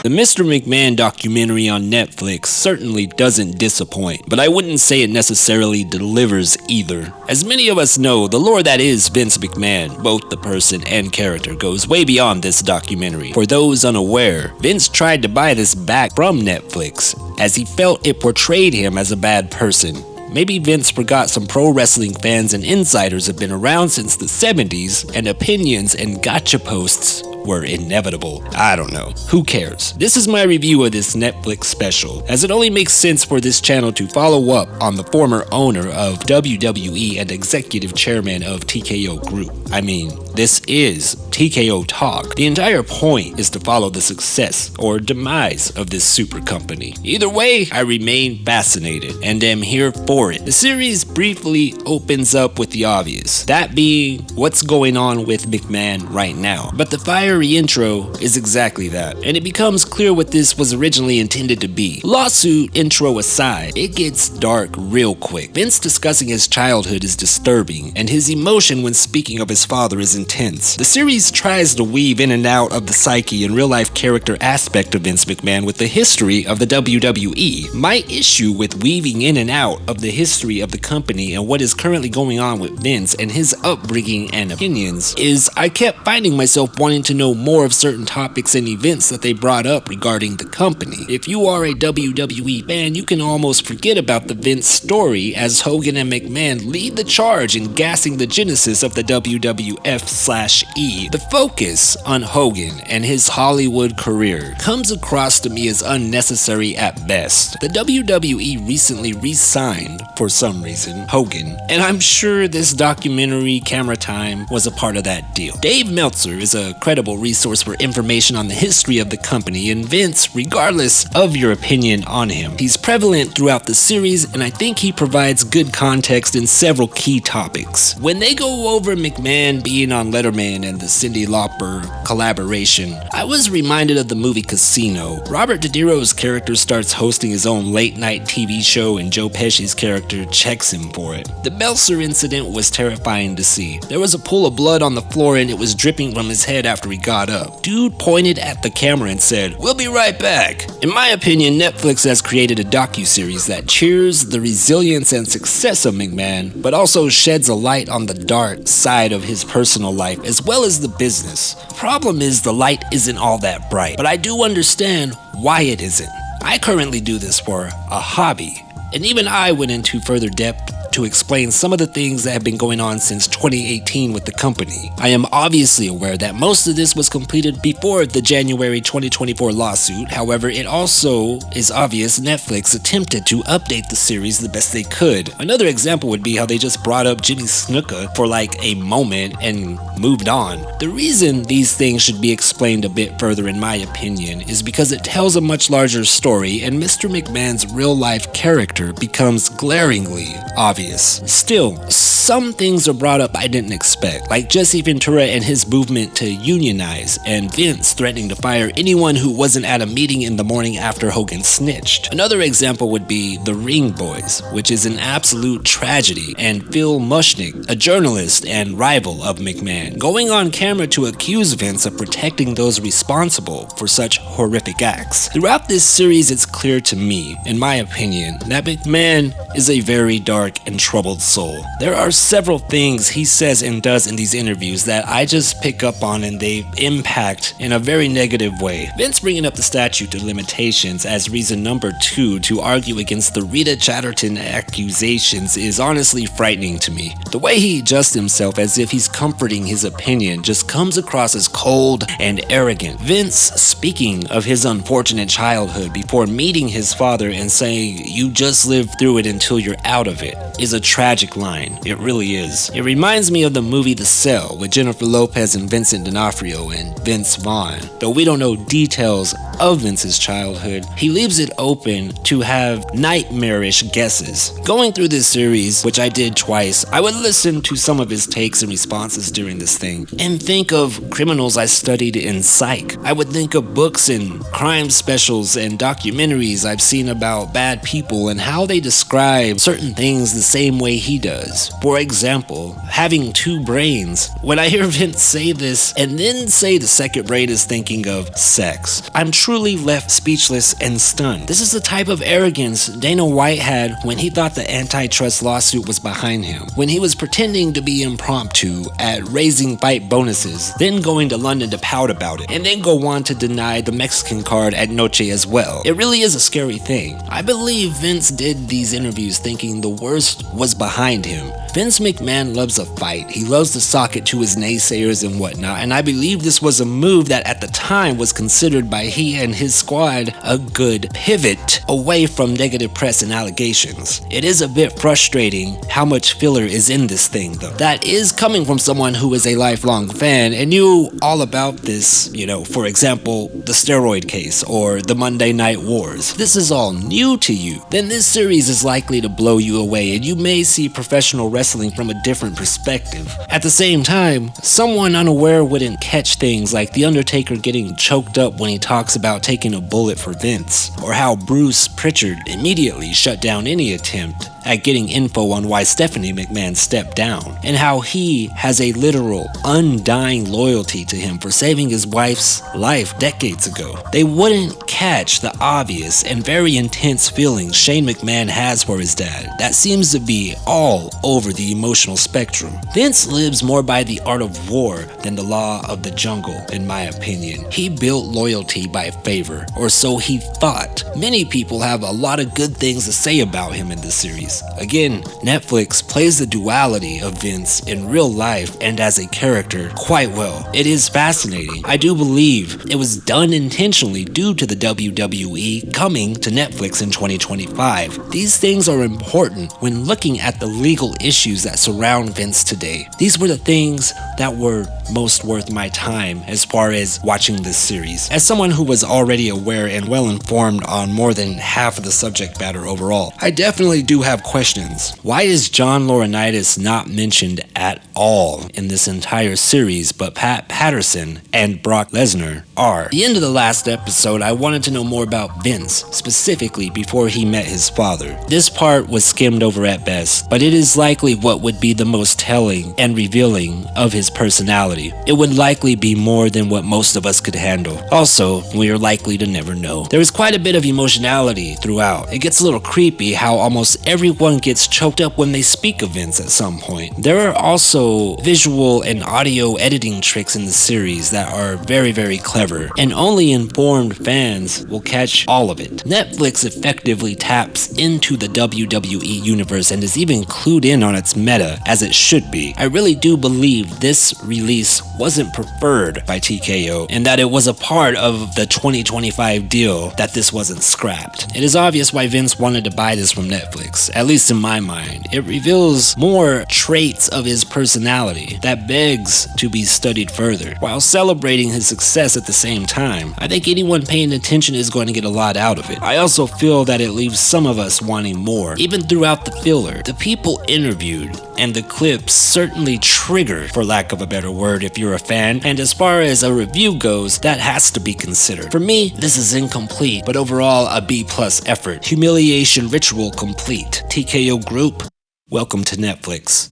The Mr. McMahon documentary on Netflix certainly doesn't disappoint, but I wouldn't say it necessarily delivers either. As many of us know, the lore that is Vince McMahon, both the person and character, goes way beyond this documentary. For those unaware, Vince tried to buy this back from Netflix, as he felt it portrayed him as a bad person. Maybe Vince forgot some pro wrestling fans and insiders have been around since the 70s, and opinions and gotcha posts were inevitable. I don't know. Who cares? This is my review of this Netflix special, as it only makes sense for this channel to follow up on the former owner of WWE and executive chairman of TKO Group. I mean, this is TKO Talk. The entire point is to follow the success or demise of this super company. Either way, I remain fascinated and am here for it. The series briefly opens up with the obvious, that being what's going on with McMahon right now. But the fiery intro is exactly that, and it becomes clear what this was originally intended to be. Lawsuit intro aside, it gets dark real quick. Vince discussing his childhood is disturbing, and his emotion when speaking of his father is intense. The series tries to weave in and out of the psyche and real-life character aspect of Vince McMahon with the history of the WWE. My issue with weaving in and out of the history of the company and what is currently going on with Vince and his upbringing and opinions is I kept finding myself wanting to know more of certain topics and events that they brought up regarding the company. If you are a WWE fan, you can almost forget about the Vince story, as Hogan and McMahon lead the charge in gassing the genesis of the WWF/E. The focus on Hogan and his Hollywood career comes across to me as unnecessary at best. The WWE recently re-signed, for some reason, Hogan, and I'm sure this documentary camera time was a part of that deal. Dave Meltzer is a credible resource for information on the history of the company, and Vince, regardless of your opinion on him, he's prevalent throughout the series, and I think he provides good context in several key topics. When they go over McMahon being on Letterman and the Cyndi Lauper collaboration, I was reminded of the movie Casino. Robert De Niro's character starts hosting his own late-night TV show, and Joe Pesci's character checks him for it. The Meltzer incident was terrifying to see. There was a pool of blood on the floor, and it was dripping from his head after he got up. Dude pointed at the camera and said, "We'll be right back." In my opinion, Netflix has created a docu-series that cheers the resilience and success of McMahon, but also sheds a light on the dark side of his personal life as well as the business. Problem is, the light isn't all that bright, but I do understand why it isn't. I currently do this for a hobby, and even I went into further depth to explain some of the things that have been going on since 2018 with the company. I am obviously aware that most of this was completed before the January 2024 lawsuit. However, it also is obvious Netflix attempted to update the series the best they could. Another example would be how they just brought up Jimmy Snuka for like a moment and moved on. The reason these things should be explained a bit further, in my opinion, is because it tells a much larger story, and Mr. McMahon's real-life character becomes glaringly obvious. Still, some things are brought up I didn't expect, like Jesse Ventura and his movement to unionize, and Vince threatening to fire anyone who wasn't at a meeting in the morning after Hogan snitched. Another example would be the Ring Boys, which is an absolute tragedy, and Phil Mushnick, a journalist and rival of McMahon, going on camera to accuse Vince of protecting those responsible for such horrific acts. Throughout this series, it's clear to me, in my opinion, that McMahon is a very dark and troubled soul. There are several things he says and does in these interviews that I just pick up on, and they impact in a very negative way. Vince bringing up the statute of limitations as reason number 2 to argue against the Rita Chatterton accusations is honestly frightening to me. The way he adjusts himself as if he's comforting his opinion just comes across as cold and arrogant. Vince speaking of his unfortunate childhood before meeting his father and saying, "You just live through it until you're out of it," is a tragic line. It really is. It reminds me of the movie The Cell with Jennifer Lopez and Vincent D'Onofrio and Vince Vaughn. Though we don't know details of Vince's childhood, he leaves it open to have nightmarish guesses. Going through this series, which I did twice, I would listen to some of his takes and responses during this thing and think of criminals I studied in psych. I would think of books and crime specials and documentaries I've seen about bad people and how they describe certain things the same way he does. For example, having 2 brains. When I hear Vince say this and then say the second brain is thinking of sex, I'm truly left speechless and stunned. This is the type of arrogance Dana White had when he thought the antitrust lawsuit was behind him, when he was pretending to be impromptu at raising fight bonuses, then going to London to pout about it, and then go on to deny the Mexican card at Noche as well. It really is a scary thing. I believe Vince did these interviews thinking the worst was behind him. Vince McMahon loves a fight. He loves to sock it to his naysayers and whatnot, and I believe this was a move that at the time was considered by he and his squad a good pivot away from negative press and allegations. It is a bit frustrating how much filler is in this thing though. That is coming from someone who is a lifelong fan and knew all about this, for example, the steroid case or the Monday Night Wars. This is all new to you. Then this series is likely to blow you away and you may see professional wrestling from a different perspective. At the same time, someone unaware wouldn't catch things like The Undertaker getting choked up when he talks about taking a bullet for Vince, or how Bruce Pritchard immediately shut down any attempt at getting info on why Stephanie McMahon stepped down, and how he has a literal, undying loyalty to him for saving his wife's life decades ago. They wouldn't catch the obvious and very intense feelings Shane McMahon has for his dad. That seems to be all over the emotional spectrum. Vince lives more by the art of war than the law of the jungle, in my opinion. He built loyalty by favor, or so he thought. Many people have a lot of good things to say about him in this series. Again, Netflix plays the duality of Vince in real life and as a character quite well. It is fascinating. I do believe it was done intentionally due to the WWE coming to Netflix in 2025. These things are important when looking at the legal issues that surround Vince today. These were the things that were most worth my time as far as watching this series. As someone who was already aware and well informed on more than half of the subject matter overall, I definitely do have questions. Why is John Laurinaitis not mentioned at all in this entire series, but Pat Patterson and Brock Lesnar are? At the end of the last episode, I wanted to know more about Vince, specifically before he met his father. This part was skimmed over at best, but it is likely what would be the most telling and revealing of his personality. It would likely be more than what most of us could handle. Also, we are likely to never know. There is quite a bit of emotionality throughout. It gets a little creepy how almost everyone gets choked up when they speak of Vince at some point. There are also visual and audio editing tricks in the series that are very, very clever, and only informed fans will catch all of it. Netflix effectively taps into the WWE universe and is even clued in on its meta, as it should be. I really do believe this release wasn't preferred by TKO and that it was a part of the 2025 deal that this wasn't scrapped. It is obvious why Vince wanted to buy this from Netflix, at least in my mind. It reveals more traits of his personality that begs to be studied further, while celebrating his success at the same time. I think anyone paying attention is going to get a lot out of it. I also feel that it leaves some of us wanting more, even throughout the filler. The people interviewed and the clips certainly trigger, for lack of a better word, if you're a fan, and as far as a review goes, that has to be considered. For me, this is incomplete, but overall a B+ effort. Humiliation ritual complete. TKO Group, welcome to Netflix.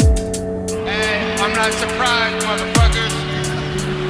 Hey, I'm not surprised, motherfuckers.